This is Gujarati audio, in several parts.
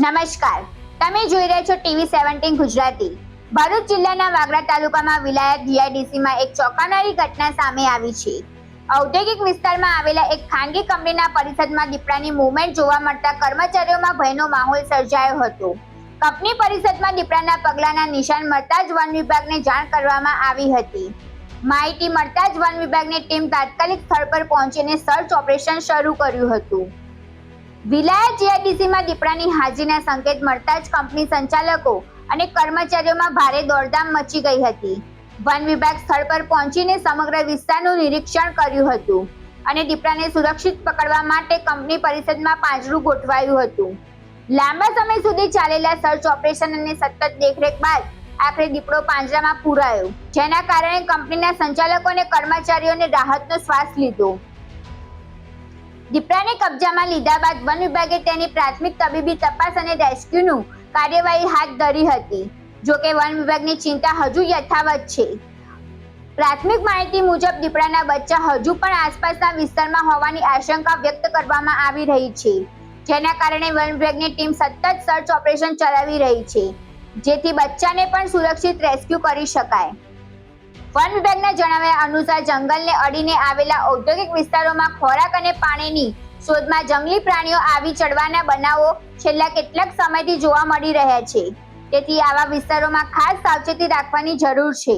નમસ્કાર, તમે જોઈ રહ્યા છો ટીવી 17 ગુજરાતી। ભરૂચ જિલ્લાના વાગરા તાલુકામાં વિલાયત જીઆઈડીસીમાં એક ચોંકાવનારી ઘટના સામે આવી છે। ઔદ્યોગિક વિસ્તારમાં આવેલા એક ખાનગી કંપનીના પરિસરમાં દીપડાની મૂવમેન્ટ જોવા મળતા કર્મચારીઓમાં ભયનો માહોલ સર્જાયો હતો। કંપની પરિસરમાં દીપડાના પગલાના નિશાન મળતા જ વન વિભાગને જાણ કરવામાં આવી હતી। માહિતી મળતા જ વન વિભાગની ટીમ તાત્કાલિક સ્થળ પર પહોંચીને સર્ચ ઓપરેશન શરૂ કર્યું હતું। વિલાયત જીઆઈડીસીમાં દીપડાની હાજરીના સંકેત મળતા જ કંપની સંચાલકો અને કર્મચારીઓમાં ભારે દોડધામ મચી ગઈ હતી। વન વિભાગ સ્થળ પર પહોંચીને સમગ્ર વિસ્તારનું નિરીક્ષણ કર્યું હતું અને દીપડાને સુરક્ષિત પકડવા માટે કંપની પરિસરમાં પાંજરું ગોઠવાયું હતું। લાંબા સમય સુધી ચાલેલા સર્ચ ઓપરેશન અને સતત દેખરેખ બાદ આખરે દીપડો પાંજરામાં પૂરાયો, જેના કારણે કંપનીના સંચાલકો અને કર્મચારીઓને રાહતનો શ્વાસ લીધો। દીપડાને કબજામાં લીધા બાદ વન વિભાગે તેની પ્રાથમિક તબીબી તપાસ અને રેસ્ક્યુનું કાર્યવાહી હાથ ધરી હતી। જો કે વન વિભાગની ચિંતા હજુ યથાવત છે। પ્રાથમિક માહિતી મુજબ દીપડાના બચ્ચા હજુ પણ આસપાસના વિસ્તારમાં હોવાની આશંકા વ્યક્ત કરવામાં આવી રહી છે, જેના કારણે વન વિભાગની ટીમ સતત સર્ચ ઓપરેશન ચલાવી રહી છે, જેથી બચ્ચાને પણ સુરક્ષિત રેસ્ક્યુ કરી શકાય। વન વિભાગના જણાવ્યા અનુસાર જંગલને અડીને આવેલા ઔદ્યોગિક વિસ્તારોમાં ખોરાક અને પાણીની શોધમાં જંગલી પ્રાણીઓ આવી ચડવાના બનાવો છેલ્લા કેટલાક સમયથી જોવા મળી રહ્યા છે, તેથી આવા વિસ્તારોમાં ખાસ સાવચેતી રાખવાની જરૂર છે।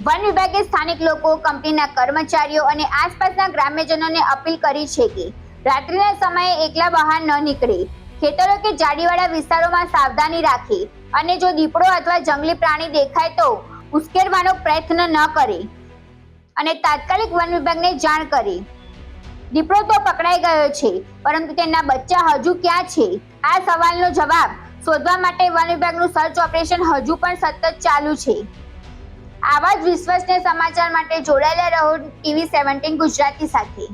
વન વિભાગે સ્થાનિક લોકો, કંપનીના કર્મચારીઓ અને આસપાસના ગ્રામ્યજનોને અપીલ કરી છે કે રાત્રિના સમયે એકલા બહાર ન નીકળે, ખેતરો કે જાડીવાળા વિસ્તારોમાં સાવધાની રાખે અને જો દીપડો અથવા જંગલી પ્રાણી દેખાય તો ઉશ્કેરવાનો પ્રયત્ન ન કરે અને તાત્કાલિક વન વિભાગને જાણ કરે। દીપડો તો પકડાઈ ગયો છે, પરંતુ તેના બચ્ચા હજુ ક્યાં છે? આ સવાલનો જવાબ શોધવા માટે વન વિભાગનું સર્ચ ઓપરેશન હજુ પણ સતત ચાલુ છે। આવા જ વિશ્વસનીય સમાચાર માટે જોડાયેલા રહો ટીવી 17 ગુજરાતી સાથે।